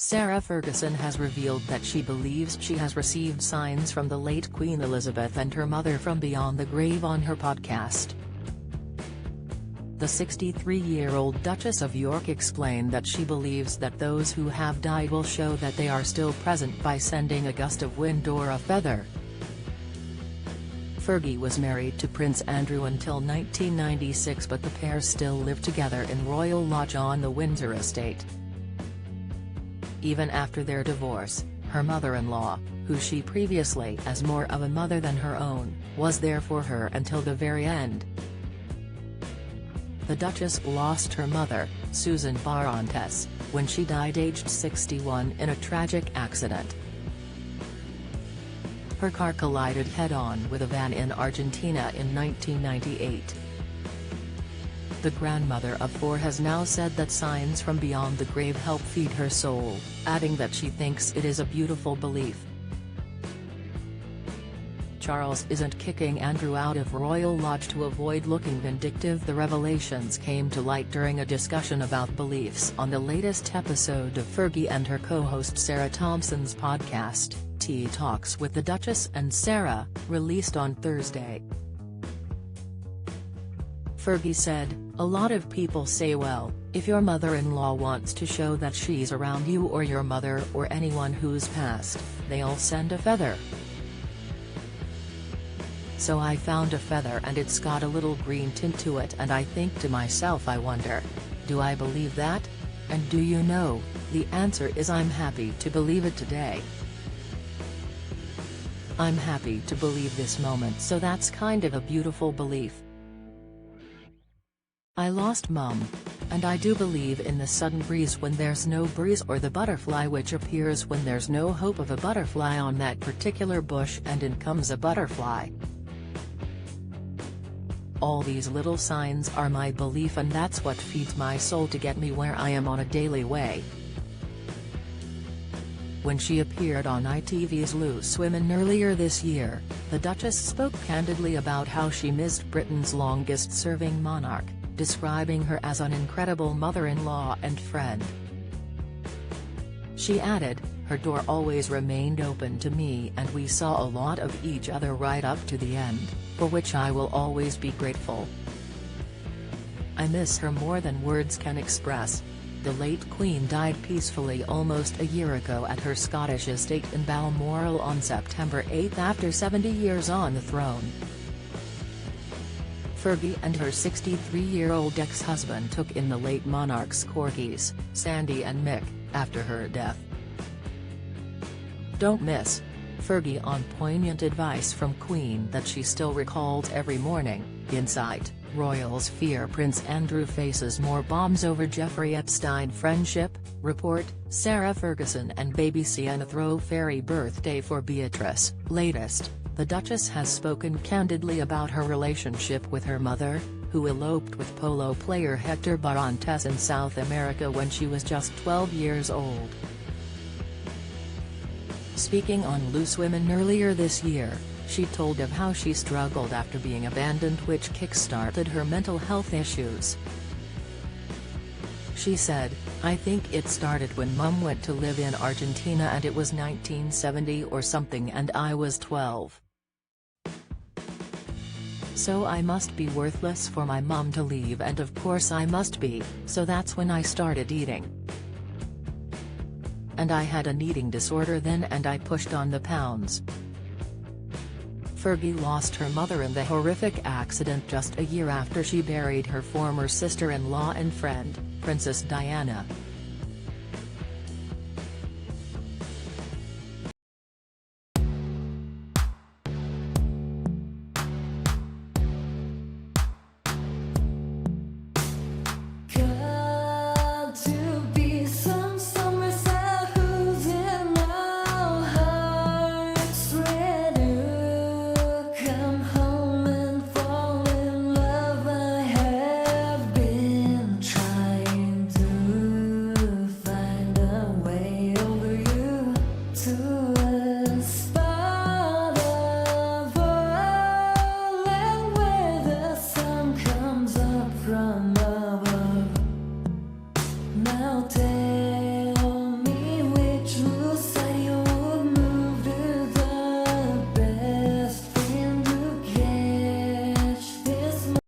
Sarah Ferguson has revealed that she believes she has received signs from the late Queen Elizabeth and her mother from beyond the grave on her podcast. The 63-year-old Duchess of York explained that she believes that those who have died will show that they are still present by sending a gust of wind or a feather. Fergie was married to Prince Andrew until 1996, but the pair still live together in Royal Lodge on the Windsor estate. Even after their divorce, her mother-in-law, who she previously as more of a mother than her own, was there for her until the very end. The Duchess lost her mother, Susan Barontes, when she died aged 61 in a tragic accident. Her car collided head-on with a van in Argentina in 1998. The grandmother of four has now said that signs from beyond the grave help feed her soul, adding that she thinks it is a beautiful belief. Charles isn't kicking Andrew out of Royal Lodge to avoid looking vindictive. The revelations came to light during a discussion about beliefs on the latest episode of Fergie and her co-host Sarah Thompson's podcast, Tea Talks with the Duchess and Sarah, released on Thursday. Fergie said, "A lot of people say, well, if your mother-in-law wants to show that she's around you or your mother or anyone who's passed, they'll send a feather. So I found a feather and it's got a little green tint to it, and I think to myself, I wonder, do I believe that? And do you know, the answer is I'm happy to believe it today. I'm happy to believe this moment, so that's kind of a beautiful belief. I lost Mum. And I do believe in the sudden breeze when there's no breeze, or the butterfly which appears when there's no hope of a butterfly on that particular bush and in comes a butterfly. All these little signs are my belief, and that's what feeds my soul to get me where I am on a daily way." When she appeared on ITV's Loose Women earlier this year, the Duchess spoke candidly about how she missed Britain's longest-serving monarch, describing her as an incredible mother-in-law and friend. She added, "Her door always remained open to me and we saw a lot of each other right up to the end, for which I will always be grateful. I miss her more than words can express." The late Queen died peacefully almost a year ago at her Scottish estate in Balmoral on September 8 after 70 years on the throne. Fergie and her 63-year-old ex-husband took in the late monarch's corgis, Sandy and Mick, after her death. Don't miss Fergie on poignant advice from Queen that she still recalls every morning. Insight: Royals fear Prince Andrew faces more bombs over Jeffrey Epstein friendship. Report: Sarah Ferguson and baby Sienna throw fairy birthday for Beatrice. Latest: the Duchess has spoken candidly about her relationship with her mother, who eloped with polo player Hector Barontes in South America when she was just 12 years old. Speaking on Loose Women earlier this year, she told of how she struggled after being abandoned, which kick-started her mental health issues. She said, "I think it started when Mum went to live in Argentina and it was 1970 or something and I was 12. So I must be worthless for my mum to leave, and of course I must be, so that's when I started eating. And I had an eating disorder then and I pushed on the pounds." Fergie lost her mother in the horrific accident just a year after she buried her former sister-in-law and friend, Princess Diana.